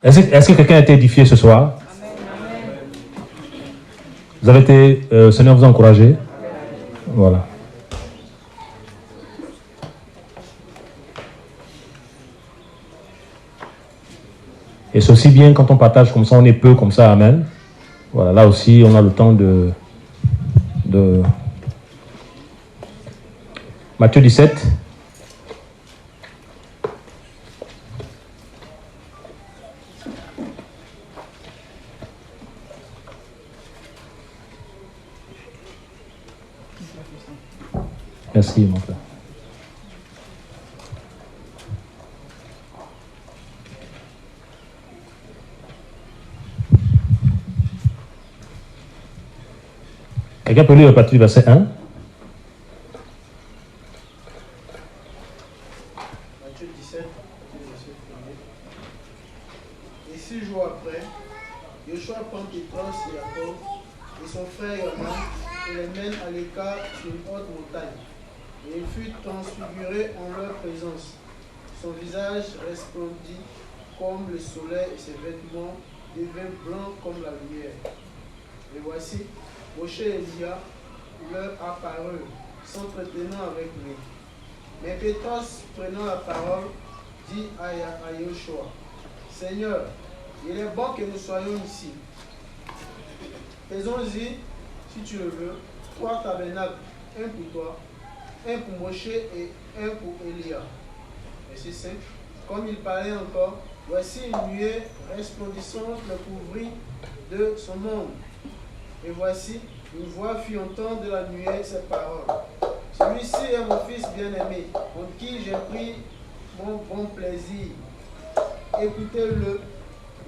Est-ce que quelqu'un a été édifié ce soir? Vous avez été, le Seigneur vous a encouragé? Voilà. Et c'est aussi bien quand on partage comme ça, on est peu comme ça, amen. Voilà, là aussi, on a le temps de Matthieu 17. Merci, mon frère. Quelqu'un peut lire à partir du verset 1? Matthieu 17, verset 1er. Et 6 jours après, Joshua prend Pétros et Jacob et son frère Yoannan et les mène à l'écart sur une haute montagne. Et il fut transfiguré en leur présence. Son visage resplendit comme le soleil et ses vêtements devinrent blancs comme la lumière. Et voici, Moshe et Élia leur apparurent, s'entretenant avec lui. Mais Pétros, prenant la parole, dit à Joshua, Seigneur, il est bon que nous soyons ici. Faisons-y, si tu le veux, 3 tabernacles, un pour toi, un pour Moshe et un pour Élia. Verset 5. Comme il parlait encore, voici une nuée resplendissante le couvrit de son ombre. Et voici, une voix fit entendre de la nuée ces paroles. Celui-ci est mon fils bien-aimé, en qui j'ai pris mon bon plaisir. Écoutez-le.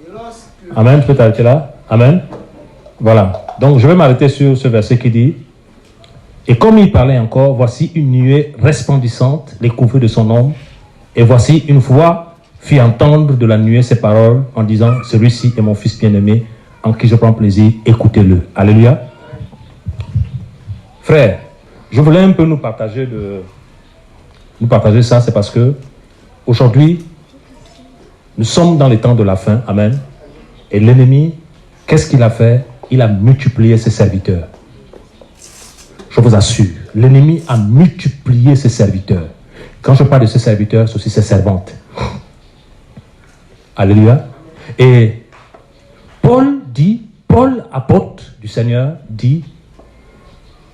Et lorsque... Amen, tu peux t'arrêter là. Amen. Voilà. Donc, je vais m'arrêter sur ce verset qui dit, et comme il parlait encore, voici une nuée resplendissante, les couvrit de son ombre, et voici une voix fit entendre de la nuée ces paroles en disant, celui-ci est mon fils bien-aimé, en qui je prends plaisir, écoutez-le. Alléluia. Frère, je voulais un peu nous partager ça, c'est parce que aujourd'hui, nous sommes dans les temps de la fin, amen. Et l'ennemi, qu'est-ce qu'il a fait? Il a multiplié ses serviteurs. Je vous assure, l'ennemi a multiplié ses serviteurs. Quand je parle de ses serviteurs, c'est aussi ses servantes. Alléluia. Et Paul, apôtre du Seigneur, dit,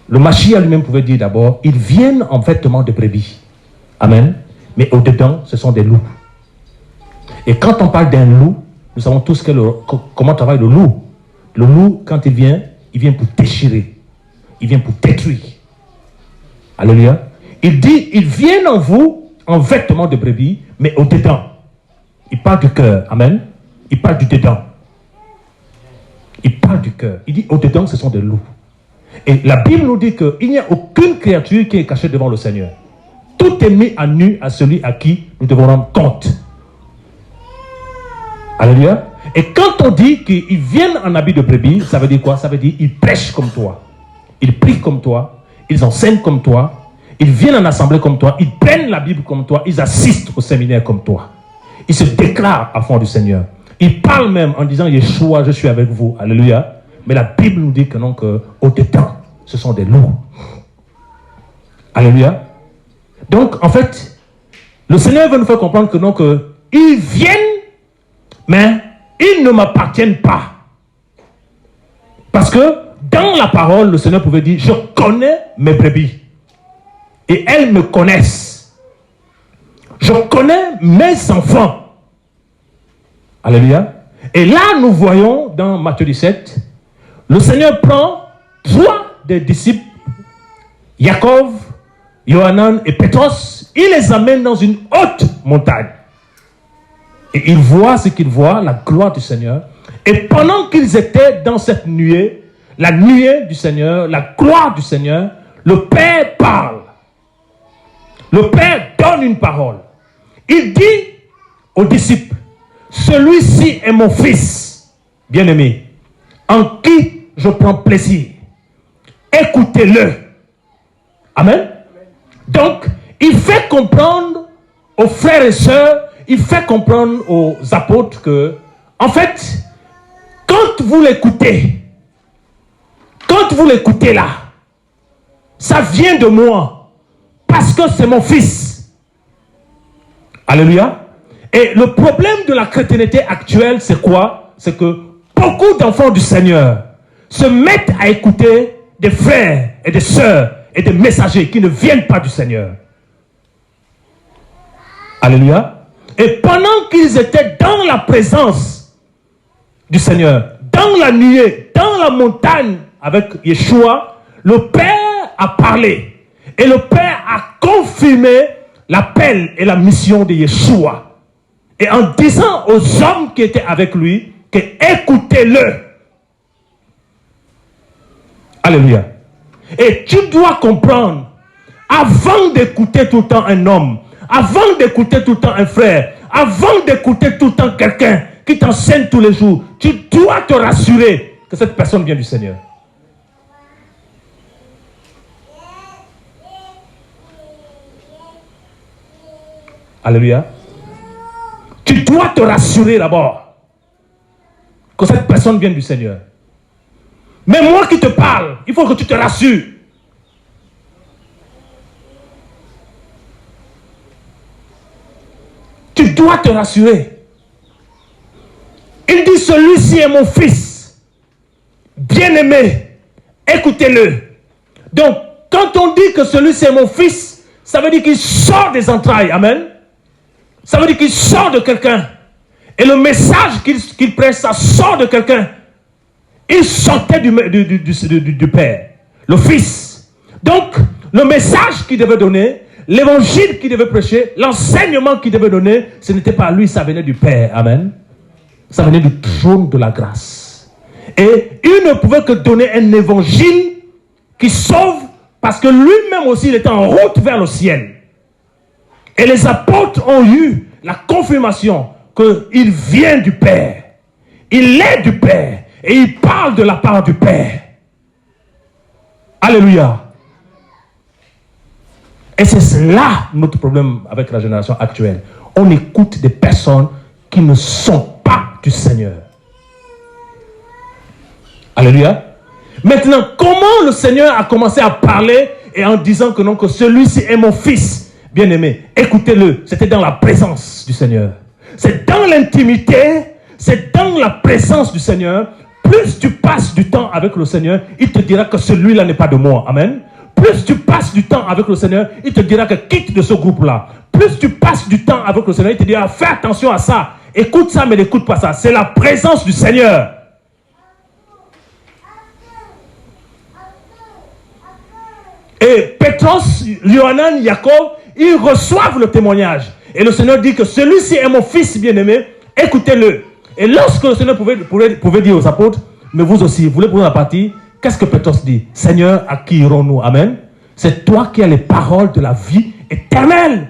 le Mashiach lui-même pouvait dire d'abord, ils viennent en vêtements de brebis. Amen. Mais au-dedans, ce sont des loups. Et quand on parle d'un loup, nous savons tous comment travaille le loup. Le loup, quand il vient pour déchirer. Il vient pour détruire. Alléluia. Il dit, ils viennent en vous en vêtements de brebis, mais au-dedans. Il parle du cœur. Amen. Il parle du dedans. Il parle du cœur. Il dit, au-dedans, ce sont des loups. Et la Bible nous dit qu'il n'y a aucune créature qui est cachée devant le Seigneur. Tout est mis à nu à celui à qui nous devons rendre compte. Alléluia. Et quand on dit qu'ils viennent en habit de brebis, ça veut dire quoi? Ça veut dire qu'ils prêchent comme toi. Ils prient comme toi. Ils enseignent comme toi. Ils viennent en assemblée comme toi. Ils prennent la Bible comme toi. Ils assistent au séminaire comme toi. Ils se déclarent à fond du Seigneur. Ils parlent même en disant, Yeshua, je suis avec vous. Alléluia. Mais la Bible nous dit que non, qu'au-dedans, ce sont des loups. Alléluia. Donc, en fait, le Seigneur veut nous faire comprendre que non, qu'ils viennent, mais ils ne m'appartiennent pas. Parce que dans la parole, le Seigneur pouvait dire, je connais mes brebis. Et elles me connaissent. Je connais mes enfants. Alléluia. Et là, nous voyons dans Matthieu 17, le Seigneur prend 3 des disciples, Jacob, Yoannan et Pétros, il les amène dans une haute montagne. Et il voit ce qu'il voit, la gloire du Seigneur. Et pendant qu'ils étaient dans cette nuée, la nuée du Seigneur, la gloire du Seigneur, le Père parle. Le Père donne une parole. Il dit aux disciples, celui-ci est mon fils bien-aimé, en qui je prends plaisir. Écoutez-le. Amen. Donc, il fait comprendre aux frères et sœurs, il fait comprendre aux apôtres que, En fait, quand vous l'écoutez là, ça vient de moi, parce que c'est mon fils. Alléluia. Et le problème de la chrétienté actuelle, c'est quoi? C'est que beaucoup d'enfants du Seigneur se mettent à écouter des frères et des sœurs et des messagers qui ne viennent pas du Seigneur. Alléluia. Et pendant qu'ils étaient dans la présence du Seigneur, dans la nuée, dans la montagne avec Yeshua, le Père a parlé. Et le Père a confirmé l'appel et la mission de Yeshua. Et en disant aux hommes qui étaient avec lui que écoutez-le. Alléluia. Et tu dois comprendre, avant d'écouter tout le temps un homme, avant d'écouter tout le temps un frère, avant d'écouter tout le temps quelqu'un qui t'enseigne tous les jours, tu dois te rassurer que cette personne vient du Seigneur. Alléluia. Tu dois te rassurer d'abord que cette personne vient du Seigneur. Mais moi qui te parle, il faut que tu te rassures. Tu dois te rassurer. Il dit, celui-ci est mon fils, bien-aimé, écoutez-le. Donc, quand on dit que celui-ci est mon fils, ça veut dire qu'il sort des entrailles, amen. Ça veut dire qu'il sort de quelqu'un. Et le message qu'il prêche, ça sort de quelqu'un. Il sortait du Père, le Fils. Donc, le message qu'il devait donner, l'évangile qu'il devait prêcher, l'enseignement qu'il devait donner, ce n'était pas lui, ça venait du Père. Amen. Ça venait du trône de la grâce. Et il ne pouvait que donner un évangile qui sauve, parce que lui-même aussi, il était en route vers le ciel. Et les apôtres ont eu la confirmation qu'il vient du Père. Il est du Père. Et il parle de la part du Père. Alléluia. Et c'est cela notre problème avec la génération actuelle. On écoute des personnes qui ne sont pas du Seigneur. Alléluia. Maintenant, comment le Seigneur a commencé à parler et en disant que non, que celui-ci est mon fils bien-aimé. Écoutez-le, c'était dans la présence du Seigneur. C'est dans l'intimité, c'est dans la présence du Seigneur. Plus tu passes du temps avec le Seigneur, il te dira que celui-là n'est pas de moi. Amen. Plus tu passes du temps avec le Seigneur, il te dira que quitte de ce groupe-là. Plus tu passes du temps avec le Seigneur, il te dira fais attention à ça. Écoute ça, mais n'écoute pas ça. C'est la présence du Seigneur. Et Pétros, Yohanan, Jacob, ils reçoivent le témoignage. Et le Seigneur dit que celui-ci est mon fils bien-aimé, écoutez-le. Et lorsque le Seigneur pouvait dire aux apôtres, mais vous aussi, vous voulez prendre la partie, qu'est-ce que Pétros dit? Seigneur, à qui irons-nous? Amen. C'est toi qui as les paroles de la vie éternelle.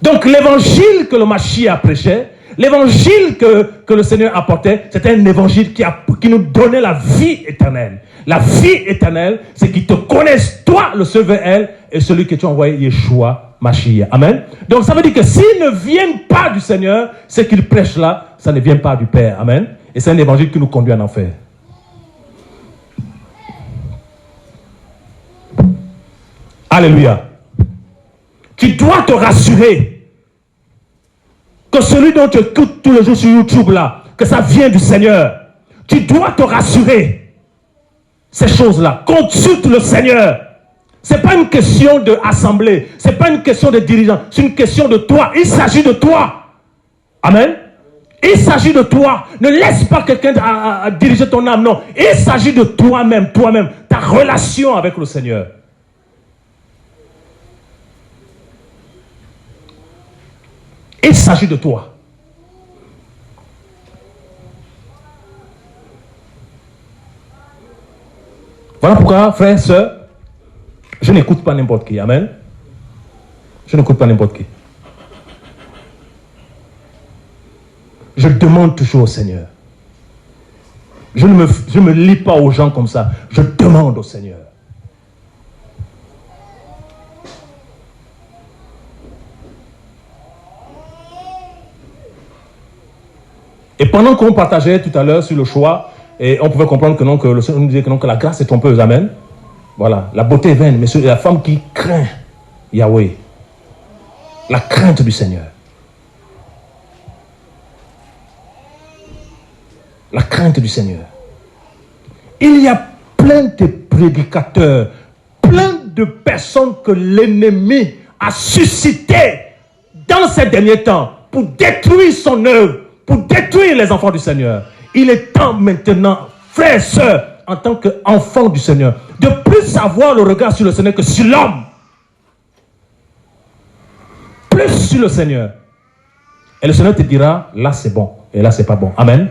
Donc l'évangile que le Mashiach prêchait, l'évangile que le Seigneur apportait, c'était un évangile qui nous donnait la vie éternelle. La vie éternelle, c'est qu'ils te connaissent, toi, le seul elle, et celui que tu as envoyé, Yeshua, Mashiach. Amen. Donc ça veut dire que s'ils ne viennent pas du Seigneur, ce qu'ils prêchent là, ça ne vient pas du Père. Amen. Et c'est un évangile qui nous conduit en enfer. Alléluia. Tu dois te rassurer que celui dont tu écoutes tous les jours sur YouTube là, que ça vient du Seigneur. Tu dois te rassurer. Ces choses-là, consulte le Seigneur. Ce n'est pas une question d'assemblée, ce n'est pas une question de dirigeants, c'est une question de toi. Il s'agit de toi. Amen. Il s'agit de toi. Ne laisse pas quelqu'un à diriger ton âme, non. Il s'agit de toi-même, ta relation avec le Seigneur. Il s'agit de toi. Voilà pourquoi, frères, sœurs, je n'écoute pas n'importe qui. Amen. Je n'écoute pas n'importe qui. Je demande toujours au Seigneur. Je ne me lie pas aux gens comme ça. Je demande au Seigneur. Et pendant qu'on partageait tout à l'heure sur le choix, et on pouvait comprendre que non, que le Seigneur nous disait que non, que la grâce est trompeuse. Amen. Voilà, la beauté est vaine, mais c'est la femme qui craint Yahweh. La crainte du Seigneur. La crainte du Seigneur. Il y a plein de prédicateurs, plein de personnes que l'ennemi a suscité dans ces derniers temps pour détruire son œuvre, pour détruire les enfants du Seigneur. Il est temps maintenant, frères et sœurs, en tant qu'enfants du Seigneur, de plus avoir le regard sur le Seigneur que sur l'homme. Plus sur le Seigneur. Et le Seigneur te dira, là c'est bon, et là c'est pas bon. Amen.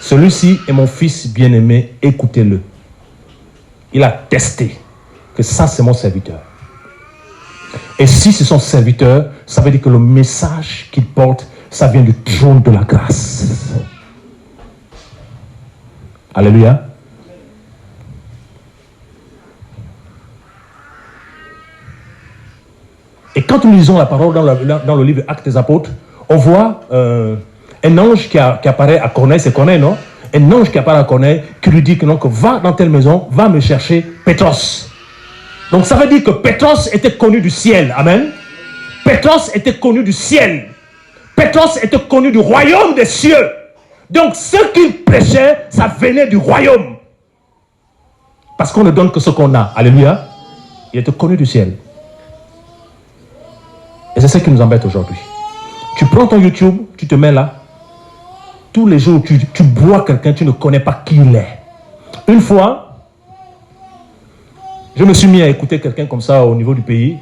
Celui-ci est mon fils bien-aimé, écoutez-le. Il a testé que ça c'est mon serviteur. Et si c'est son serviteur, ça veut dire que le message qu'il porte, ça vient du trône de la grâce. Alléluia. Et quand nous lisons la parole dans le livre Actes des Apôtres, on voit un ange qui apparaît à Corneille, c'est Corneille, non? Un ange qui apparaît à Corneille, qui lui dit que non, que va dans telle maison, va me chercher Pétros. Donc ça veut dire que Pétros était connu du ciel. Amen. Pétros était connu du ciel. Pétros était connu du royaume des cieux. Donc ce qu'il prêchait, ça venait du royaume. Parce qu'on ne donne que ce qu'on a. Alléluia. Il était connu du ciel. Et c'est ce qui nous embête aujourd'hui. Tu prends ton YouTube, tu te mets là. Tous les jours, tu bois quelqu'un, tu ne connais pas qui il est. Une fois, je me suis mis à écouter quelqu'un comme ça au niveau du pays.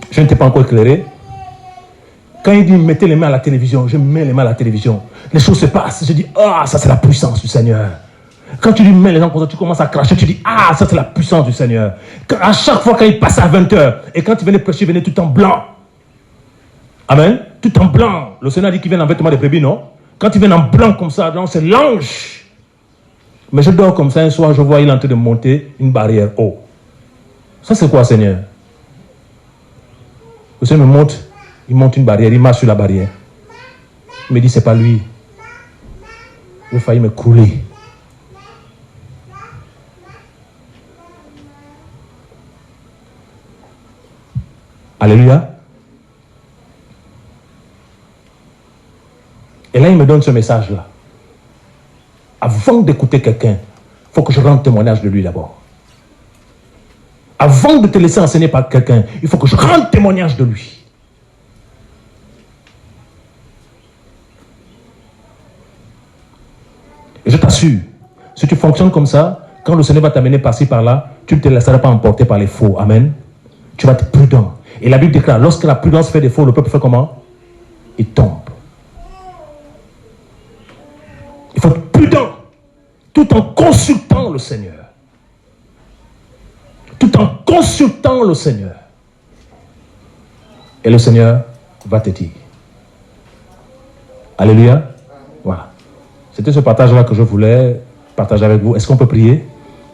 Je n'étais pas encore éclairé. Quand il dit mettez les mains à la télévision, je mets les mains à la télévision. Les choses se passent. Je dis ah, ça c'est la puissance du Seigneur. Quand tu lui mets les gens comme ça, tu commences à cracher, tu dis ah, ça c'est la puissance du Seigneur. À chaque fois quand il passe à 20h et quand il venait prêcher, il venait tout en blanc. Amen. Tout en blanc. Le Seigneur dit qu'il vient en vêtements de brebis, non? Quand il vient en blanc comme ça, c'est l'ange. Mais je dors comme ça un soir, je vois il est en train de monter une barrière haut. Ça c'est quoi, Seigneur? Le Seigneur me montre, il monte une barrière, il marche sur la barrière. Il me dit c'est pas lui. J'ai failli me couler. Alléluia. Et là, il me donne ce message-là. Avant d'écouter quelqu'un, il faut que je rende témoignage de lui d'abord. Avant de te laisser enseigner par quelqu'un, il faut que je rende témoignage de lui. Et je t'assure, si tu fonctionnes comme ça, quand le Seigneur va t'amener par-ci, par-là, tu ne te laisseras pas emporter par les faux. Amen. Tu vas être prudent. Et la Bible déclare, lorsque la prudence fait défaut, le peuple fait comment? Il tombe. Il faut être prudent, tout en consultant le Seigneur. Tout en consultant le Seigneur. Et le Seigneur va te dire. Alléluia. Voilà. C'était ce partage-là que je voulais partager avec vous. Est-ce qu'on peut prier?